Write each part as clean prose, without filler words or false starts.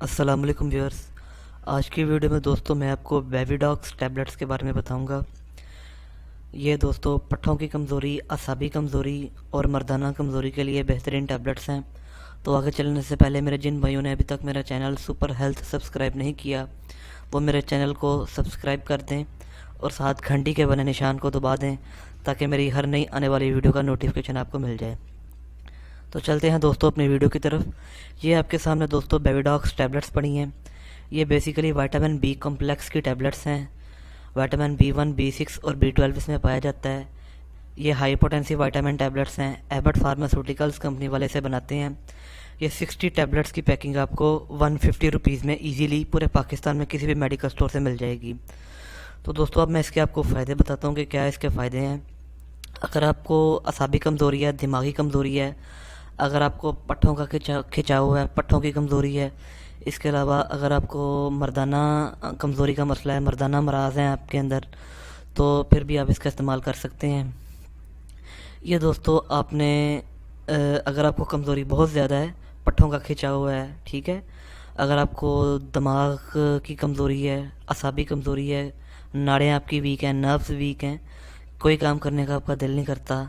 अस्सलाम वालेकुम व्यूअर्स। आज की वीडियो में दोस्तों मैं आपको बेबीडॉक्स टैबलेट्स के बारे में बताऊंगा। ये दोस्तों पट्ठों की कमज़ोरी, असाबी कमज़ोरी और मर्दाना कमज़ोरी के लिए बेहतरीन टैबलेट्स हैं। तो आगे चलने से पहले मेरे जिन भाइयों ने अभी तक मेरा चैनल सुपर हेल्थ सब्सक्राइब नहीं किया वो मेरे चैनल को सब्सक्राइब कर दें और साथ घंटी के बने निशान को दबा दें ताकि मेरी हर नई आने वाली वीडियो का नोटिफिकेशन आपको मिल जाए। तो चलते हैं दोस्तों अपनी वीडियो की तरफ। ये आपके सामने दोस्तों बेबीडॉक्स टैबलेट्स पड़ी हैं। ये बेसिकली विटामिन बी कॉम्प्लेक्स की टैबलेट्स हैं। विटामिन B1, B6 और B12 इसमें पाया जाता है। ये हाई पोटेंसी विटामिन टैबलेट्स हैं। एबट फार्मास्यूटिकल्स कंपनी वाले से बनाते हैं। ये 60 टैबलेट्स की पैकिंग आपको 150 रुपीज़ में इजीली पूरे पाकिस्तान में किसी भी मेडिकल स्टोर से मिल जाएगी। तो दोस्तों अब मैं इसके आपको फ़ायदे बताता हूँ कि क्या इसके फ़ायदे हैं। अगर आपको असाबी कमज़ोरी है, दिमागी कमज़ोरी है, अगर आपको पट्ठों का खिंचाव है, पट्ठों की कमज़ोरी है, इसके अलावा अगर आपको मर्दाना कमज़ोरी का मसला है, मर्दाना मराज हैं आपके अंदर, तो फिर भी आप इसका इस्तेमाल कर सकते हैं। ये दोस्तों आपने अगर आपको कमज़ोरी बहुत ज़्यादा है, पट्ठों का खिंचाव है, ठीक है, अगर आपको दिमाग की कमज़ोरी है, असाबी कमज़ोरी है, नाड़ें आपकी वीक हैं, नर्व्स वीक हैं, कोई काम करने का आपका दिल नहीं करता,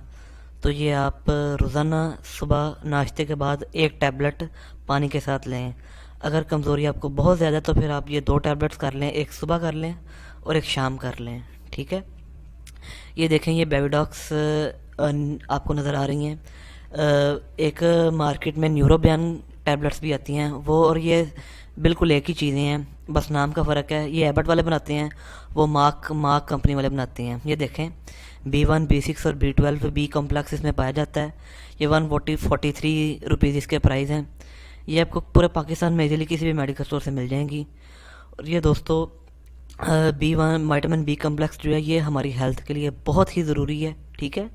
तो ये आप रोज़ाना सुबह नाश्ते के बाद एक टैबलेट पानी के साथ लें। अगर कमज़ोरी आपको बहुत ज़्यादा है तो फिर आप ये 2 टैबलेट्स कर लें, एक सुबह कर लें और एक शाम कर लें, ठीक है। ये देखें, ये बेबीडॉक्स आपको नज़र आ रही हैं। एक मार्केट में न्यूरोबियान टैबलेट्स भी आती हैं, वो और ये बिल्कुल एक ही चीज़ें हैं, बस नाम का फ़र्क है। ये एबट वाले बनाते हैं, वो मार्क कंपनी वाले बनाते हैं। ये देखें, B1, B6 और B12 बी कॉम्प्लेक्स इसमें पाया जाता है। ये 143 रुपीज़ इसके प्राइस हैं। ये आपको पूरे पाकिस्तान में इजीली किसी भी मेडिकल स्टोर से मिल जाएंगी। और ये दोस्तों B1 विटामिन बी कॉम्प्लेक्स जो है ये हमारी हेल्थ के लिए बहुत ही ज़रूरी है, ठीक है।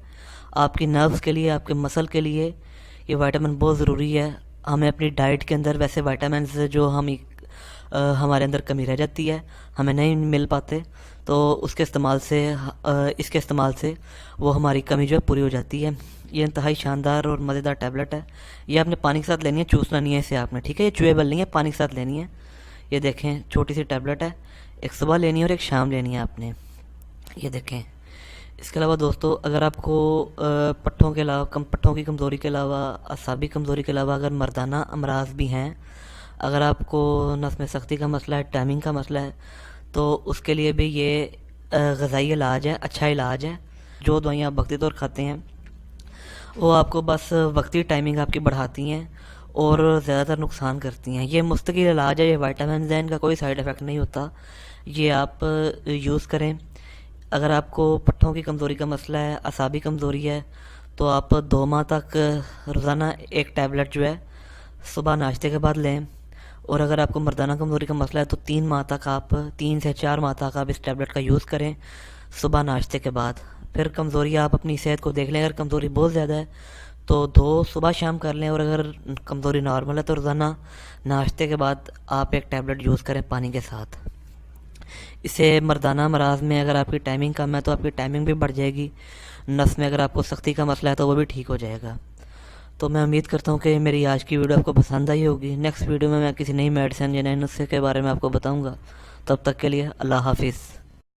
आपकी नर्व्स के लिए, आपके मसल के लिए ये विटामिन बहुत ज़रूरी है। हमें अपनी डाइट के अंदर वैसे विटामिन जो हमारे अंदर कमी रह जाती है, हमें नहीं मिल पाते, तो उसके इस्तेमाल से इसके इस्तेमाल से वो हमारी कमी जो है पूरी हो जाती है। ये इंतहाई शानदार और मज़ेदार टैबलेट है। ये आपने पानी के साथ लेनी है, चूसना नहीं है इसे आपने, ठीक है। ये चुएबल नहीं है, पानी के साथ लेनी है। ये देखें, छोटी सी टैबलेट है, एक सुबह लेनी है और एक शाम लेनी है आपने। ये देखें। इसके अलावा दोस्तों अगर आपको पट्ठों के अलावा पट्ठों की कमज़ोरी के अलावा, असाबी कमज़ोरी के अलावा अगर मर्दाना अमराज भी हैं, अगर आपको नस में सख्ती का मसला है, टाइमिंग का मसला है, तो उसके लिए भी ये ग़िज़ाई इलाज है, अच्छा इलाज है। जो दवाइयाँ आप वक्ती तौर खाते हैं वो आपको बस वक्ती टाइमिंग आपकी बढ़ाती हैं और ज़्यादातर नुकसान करती हैं। ये मुस्तकिल इलाज है, ये विटामिन है, इनका कोई साइड इफ़ेक्ट नहीं होता। ये आप यूज़ करें। अगर आपको पट्ठों की कमज़ोरी का मसला है, असाबी कमज़ोरी है, तो आप 2 माह तक रोज़ाना एक टैबलेट जो है सुबह नाश्ते के बाद लें। और अगर आपको मर्दाना कमज़ोरी का मसला है तो 3 माह तक आप 3 से 4 माह तक आप इस टैबलेट का यूज़ करें सुबह नाश्ते के बाद। फिर कमज़ोरी आप अपनी सेहत को देख लें, अगर कमज़ोरी बहुत ज़्यादा है तो 2 सुबह शाम कर लें, और अगर कमज़ोरी नॉर्मल है तो रोज़ाना नाश्ते के बाद आप एक टैबलेट यूज़ करें पानी के साथ। इससे मर्दाना मराज में अगर आपकी टाइमिंग कम है तो आपकी टाइमिंग भी बढ़ जाएगी। नस में अगर आपको सख्ती का मसला है तो वो भी ठीक हो जाएगा। तो मैं उम्मीद करता हूँ कि मेरी आज की वीडियो आपको पसंद आई होगी। नेक्स्ट वीडियो में मैं किसी नई मेडिसिन या नए नुस्खे के बारे में आपको बताऊँगा। तब तक के लिए अल्लाह हाफिज़।